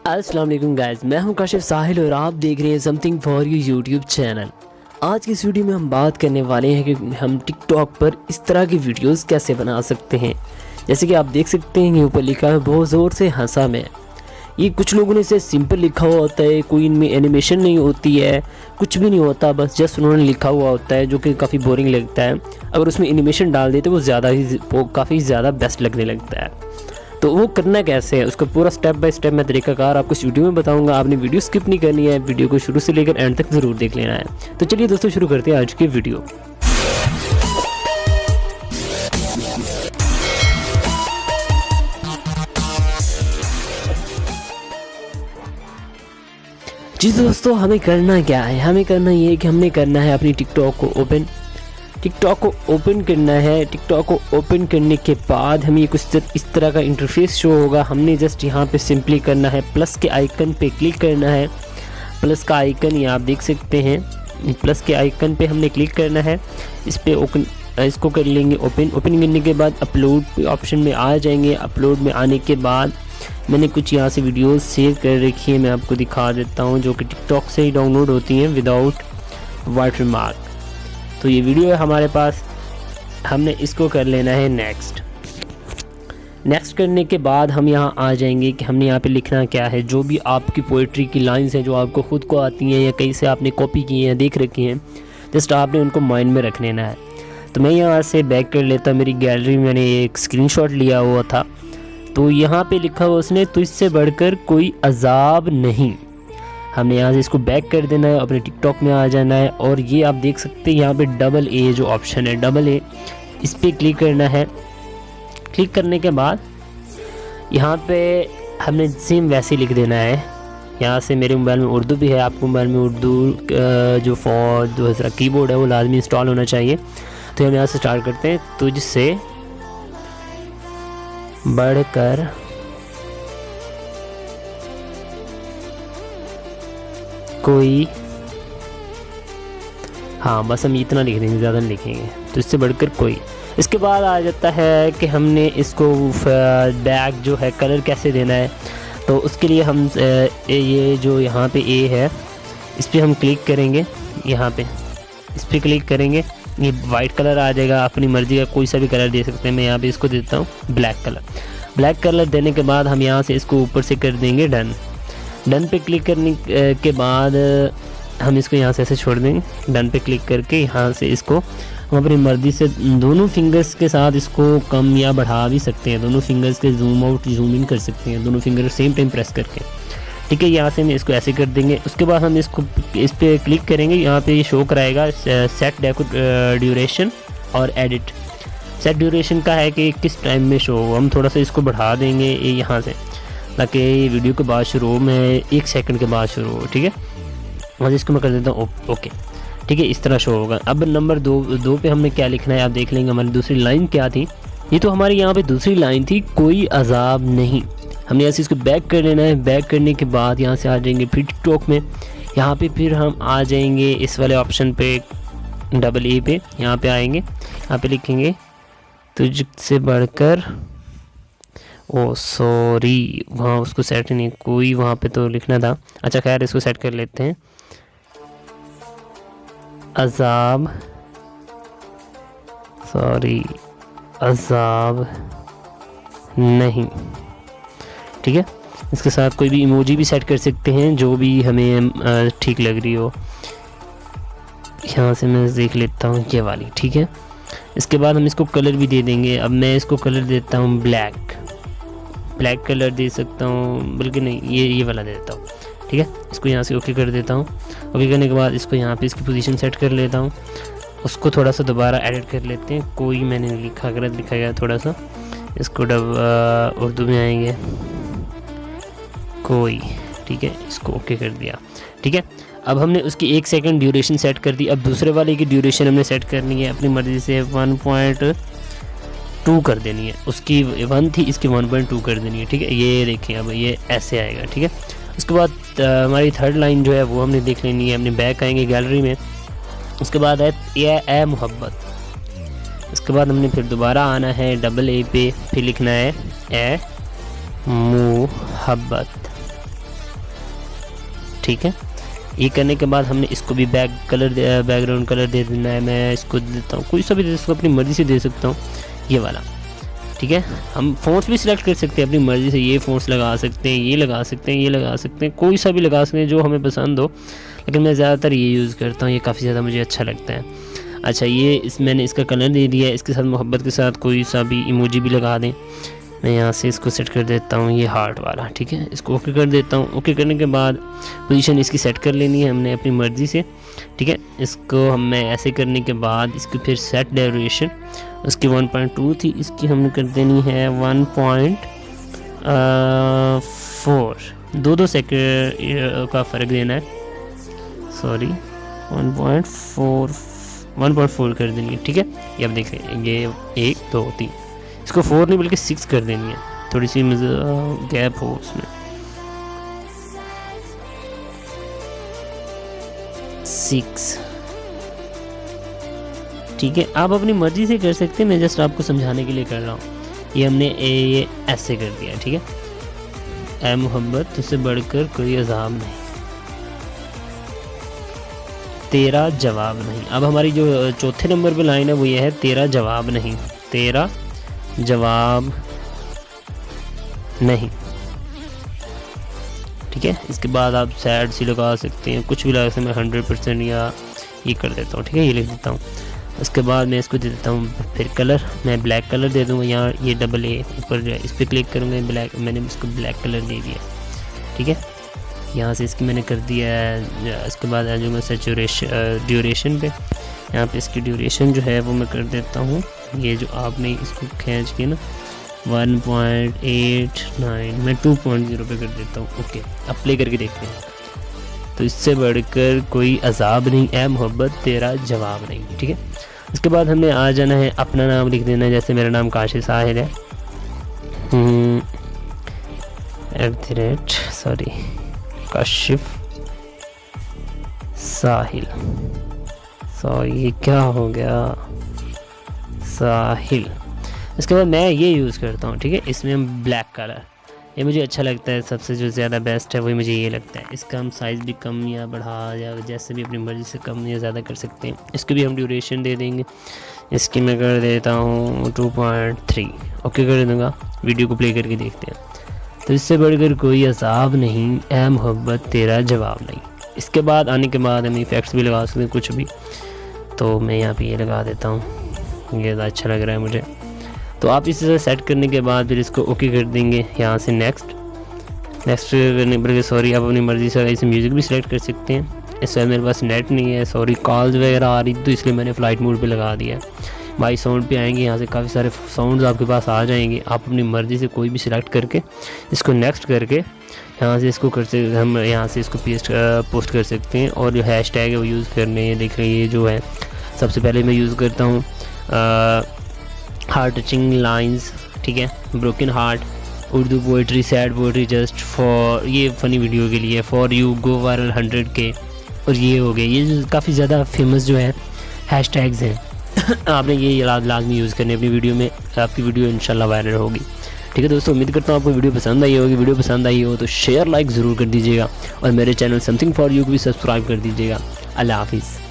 अस्सलाम वालेकुम गाइस, मैं हूं काशिफ साहिल और आप देख रहे हैं something for you YouTube channel. आज की इस वीडियो में हम बात करने वाले हैं कि हम टिकटॉक पर इस तरह की वीडियोस कैसे बना सकते हैं। जैसे कि आप देख सकते हैं कि ऊपर लिखा है बहुत ज़ोर से हंसा मैं। ये कुछ लोगों ने इसे सिंपल लिखा हुआ होता है, कोई इनमें एनिमेशन नहीं होती है, कुछ भी नहीं होता, बस जस्ट उन्होंने लिखा हुआ होता है जो कि काफ़ी बोरिंग लगता है। अगर उसमें एनिमेशन डाल देते वो काफ़ी ज़्यादा बेस्ट लगने लगता है। तो वो करना कैसे है, उसका पूरा स्टेप बाय स्टेप मैं तरीकाकार आपको इस वीडियो में बताऊंगा। आपने वीडियो स्किप नहीं करनी है, वीडियो को शुरू से लेकर एंड तक ज़रूर देख लेना है। तो चलिए दोस्तों शुरू करते हैं आज की वीडियो। जी दोस्तों, हमें करना क्या है, हमें करना ये है कि हमने करना है अपनी टिकटॉक को ओपन करना है। टिकटॉक को ओपन करने के बाद हमें कुछ इस तरह का इंटरफेस शो होगा। हमने जस्ट यहाँ पे सिंपली करना है, प्लस के आइकन पे क्लिक करना है। प्लस का आइकन ये आप देख सकते हैं, प्लस के आइकन पे हमने क्लिक करना है। इस पे इसको कर लेंगे ओपन करने के बाद अपलोड ऑप्शन में आ जाएंगे। अपलोड में आने के बाद मैंने कुछ यहाँ से वीडियोस सेव कर रखी है, मैं आपको दिखा देता हूँ, जो कि टिकटॉक से ही डाउनलोड होती हैं विदाउट वाटरमार्क। तो ये वीडियो है हमारे पास, हमने इसको कर लेना है नेक्स्ट करने के बाद हम यहाँ आ जाएंगे कि हमने यहाँ पे लिखना क्या है। जो भी आपकी पोइट्री की लाइंस हैं जो आपको ख़ुद को आती हैं या कहीं से आपने कॉपी की हैं, देख रखी हैं, जस्ट आपने उनको माइंड में रख लेना है। तो मैं यहाँ से बैक कर लेता, मेरी गैलरी में मैंने एक स्क्रीनशॉट लिया हुआ था। तो यहाँ पे लिखा हुआ उसने, तुझसे बढ़कर कोई अजाब नहीं। हमने यहाँ से इसको बैक कर देना है, अपने टिकटॉक में आ जाना है। और ये आप देख सकते हैं यहाँ पे डबल ए जो ऑप्शन है, डबल ए, इस पर क्लिक करना है। क्लिक करने के बाद यहाँ पे हमने सेम वैसे लिख देना है। यहाँ से मेरे मोबाइल में उर्दू भी है, आपको मोबाइल में उर्दू जो दूसरा कीबोर्ड है वो लाजमी इंस्टॉल होना चाहिए। तो हम यहाँ से स्टार्ट करते हैं, तुझसे बढ़कर कोई, हाँ बस हम इतना लिख देंगे, ज़्यादा नहीं लिखेंगे, तो इससे बढ़कर कोई। इसके बाद आ जाता है कि हमने इसको बैक जो है कलर कैसे देना है। तो उसके लिए हम ये जो यहाँ पे ए है इस पर हम क्लिक करेंगे, यहाँ पे इस पर क्लिक करेंगे, ये वाइट कलर आ जाएगा। अपनी मर्ज़ी का कोई सा भी कलर दे सकते हैं। मैं यहाँ पे इसको देता हूँ ब्लैक कलर देने के बाद हम यहाँ से इसको ऊपर से कर देंगे डन पे क्लिक करने के बाद हम इसको यहाँ से ऐसे छोड़ देंगे। डन पे क्लिक करके यहाँ से इसको हम अपनी मर्ज़ी से दोनों फिंगर्स के साथ इसको कम या बढ़ा भी सकते हैं। दोनों फिंगर्स के जूम आउट जूम इन कर सकते हैं, दोनों फिंगर सेम टाइम प्रेस करके, ठीक है। यहाँ से हम इसको ऐसे कर देंगे। उसके बाद हम इसको इस पर क्लिक करेंगे, यहाँ पे शो कराएगा सेट ड्यूरेशन और एडिट। सेट ड्यूरेशन का है कि किस टाइम में शो हो, हम थोड़ा सा इसको बढ़ा देंगे यहाँ से, ताकि वीडियो के बाद शुरू हो, मैं 1 सेकंड के बाद शुरू हो, ठीक है। और इसको मैं कर देता हूँ ओके, ठीक है, इस तरह शो होगा। अब नंबर दो पे हमने क्या लिखना है आप देख लेंगे। हमारी दूसरी लाइन क्या थी, ये तो हमारी यहाँ पे दूसरी लाइन थी, कोई अजाब नहीं। हमने ऐसे इसको बैक कर लेना है। बैक करने के बाद यहाँ से आ जाएंगे फिर टिकटॉक में। यहाँ पे फिर हम आ जाएंगे इस वाले ऑप्शन पे, डबल ए पे, यहाँ पे आएंगे, यहाँ पे लिखेंगे तुझसे बढ़कर, ओ सॉरी वहाँ उसको सेट नहीं, कोई वहाँ पे तो लिखना था। अच्छा खैर इसको सेट कर लेते हैं, अजाब, सॉरी अजाब नहीं, ठीक है। इसके साथ कोई भी इमोजी भी सेट कर सकते हैं, जो भी हमें ठीक लग रही हो। यहाँ से मैं देख लेता हूँ ये वाली, ठीक है। इसके बाद हम इसको कलर भी दे देंगे। अब मैं इसको कलर देता हूँ ब्लैक कलर दे सकता हूँ, बल्कि नहीं ये वाला दे देता हूँ, ठीक है। इसको यहाँ से ओके कर देता हूँ। ओके करने के बाद इसको यहाँ पे इसकी पोजीशन सेट कर लेता हूँ। उसको थोड़ा सा दोबारा एडिट कर लेते हैं, कोई मैंने लिखा गलत लिखा गया थोड़ा सा, इसको उर्दू में आएंगे कोई, ठीक है। इसको ओके कर दिया, ठीक है। अब हमने उसकी 1 सेकंड ड्यूरेशन सेट कर दी। अब दूसरे वाले की ड्यूरेशन हमने सेट करनी है अपनी मर्ज़ी से, 1.2 कर देनी है। उसकी 1 थी, इसकी 1.2 कर देनी है, ठीक है। ये देखें अब ये ऐसे आएगा, ठीक है। उसके बाद हमारी थर्ड लाइन जो है वो हमने देख लेनी है। हमने बैक आएंगे गैलरी में, उसके बाद है ए मोहब्बत। उसके बाद हमने फिर दोबारा आना है डबल ए पे, फिर लिखना है ए मोहब्बत, ठीक है। ये करने के बाद हमने इसको भी बैकग्राउंड कलर दे देना है। मैं इसको देता हूँ, कोई सा भी इसको अपनी मर्ज़ी से दे सकता हूँ, ये वाला, ठीक है। हम फ़ॉन्ट्स भी सिलेक्ट कर सकते हैं अपनी मर्ज़ी से, ये फ़ॉन्ट्स लगा सकते हैं, ये लगा सकते हैं, ये लगा सकते हैं, कोई सा भी लगा सकते हैं जो हमें पसंद हो, लेकिन मैं ज़्यादातर ये यूज़ करता हूँ, ये काफ़ी ज़्यादा मुझे अच्छा लगता है। अच्छा, ये मैंने इसका कलर दे दिया है, इसके साथ मोहब्बत के साथ कोई सा भी इमोजी भी लगा दें। मैं यहाँ से इसको सेट कर देता हूँ, ये हार्ट वाला, ठीक है। इसको ओके कर देता हूँ। ओके करने के बाद पोजीशन इसकी सेट कर लेनी है हमने अपनी मर्ज़ी से, ठीक है। इसको मैं ऐसे करने के बाद इसकी फिर सेट ड्यूरेशन, उसकी 1.2 थी, इसकी हमने कर देनी है 1.4, 2 सेकंड का फ़र्क देना है, सॉरी 1.4 कर देनी है, ठीक है। ये अब देखें, ये 1 2 3, इसको 4 नहीं बल्कि 6 कर देनी है, थोड़ी सी गैप हो उसमें, 6, ठीक है। आप अपनी मर्ज़ी से कर सकते हैं, मैं जस्ट आपको समझाने के लिए कर रहा हूँ। ये हमने ये ऐसे कर दिया, ठीक है। ऐ मोहब्बत तुझसे बढ़कर कोई अज़ाब नहीं, तेरा जवाब नहीं। अब हमारी जो चौथे नंबर पे लाइन है वो ये है, तेरा जवाब नहीं, तेरा जवाब नहीं, ठीक है। इसके बाद आप सैड सी लगा सकते हैं, कुछ भी लगा सकते हैं। मैं 100% या ये कर देता हूँ, ठीक है, ये लिख देता हूँ। उसके बाद मैं इसको दे देता हूँ फिर कलर, मैं ब्लैक कलर दे दूँगा। यहाँ ये डबल ए ऊपर जो है इस पर क्लिक करूँगा, ब्लैक, मैंने इसको ब्लैक कलर दे दिया, ठीक है। यहाँ से इसकी मैंने कर दिया है। इसके बाद आ जाऊँगा ड्यूरेशन पे, यहाँ पे इसकी ड्यूरेशन जो है वो मैं कर देता हूँ, ये जो आपने इसको खींच के ना 1.89 मैं 2.0 पे कर देता हूँ। ओके, अब प्ले करके देखते हैं। तो इससे बढ़कर कोई अजाब नहीं, ऐ मोहब्बत तेरा जवाब नहीं, ठीक है। उसके बाद हमने आ जाना है, अपना नाम लिख देना है। जैसे मेरा नाम काशिफ साहिल है, काशिफ साहिल, ये क्या हो गया, साहिल। इसके बाद मैं ये यूज़ करता हूँ, ठीक है। इसमें हम ब्लैक कलर, ये मुझे अच्छा लगता है, सबसे जो ज़्यादा बेस्ट है वही मुझे ये लगता है। इसका हम साइज़ भी कम या बढ़ा या जैसे भी अपनी मर्ज़ी से कम या ज़्यादा कर सकते हैं। इसको भी हम ड्यूरेशन दे देंगे, इसकी मैं कर देता हूँ 2.3, ओके कर दूँगा। वीडियो को प्ले करके देखते हैं। तो इससे बढ़कर कोई अज़ाब नहीं, ऐ मोहब्बत तेरा जवाब नहीं। इसके बाद आने के बाद हम इफ़ेक्ट्स भी लगा सकते हैं कुछ भी, तो मैं यहाँ पे ये लगा देता हूँ, ये अच्छा लग रहा है मुझे। तो आप इसी तरह सेट करने के बाद फिर इसको ओके कर देंगे। यहाँ से नेक्स्ट करने पर सॉरी, आप अपनी मर्ज़ी से इसे म्यूज़िक भी सिलेक्ट कर सकते हैं। इस वक्त मेरे पास नेट नहीं है, सॉरी, कॉल्स वगैरह आ रही, तो इसलिए मैंने फ़्लाइट मोड पे लगा दिया है। माई साउंड पे आएंगे, यहाँ से काफ़ी सारे साउंड्स आपके पास आ जाएंगे। आप अपनी मर्ज़ी से कोई भी सिलेक्ट करके इसको नेक्स्ट करके यहाँ से इसको कर सकते, हम यहाँ से इसको पोस्ट कर सकते हैं। और जो हैशटैग है वो यूज़ करने हैं। देख रहे ये जो है, सबसे पहले मैं यूज़ करता हूँ हार्ट टचिंग लाइंस, ठीक है, broken heart, Urdu poetry, sad poetry just for, ये फ़नी वीडियो के लिए, for you go viral 100K, और ये हो गए। ये काफ़ी ज़्यादा फेमस जो है हैशटैग्स हैं आपने ये लाजमी यूज़ करने अपनी वीडियो में, आपकी वीडियो इंशाल्लाह वायरल होगी। ठीक है दोस्तों, उम्मीद करता हूँ आपको वीडियो पसंद आई होगी। वीडियो पसंद आई हो तो शेयर लाइक ज़रूर कर दीजिएगा, और मेरे चैनल समथिंग फॉर यू को भी सब्सक्राइब कर दीजिएगा। अल्लाह हाफिज़।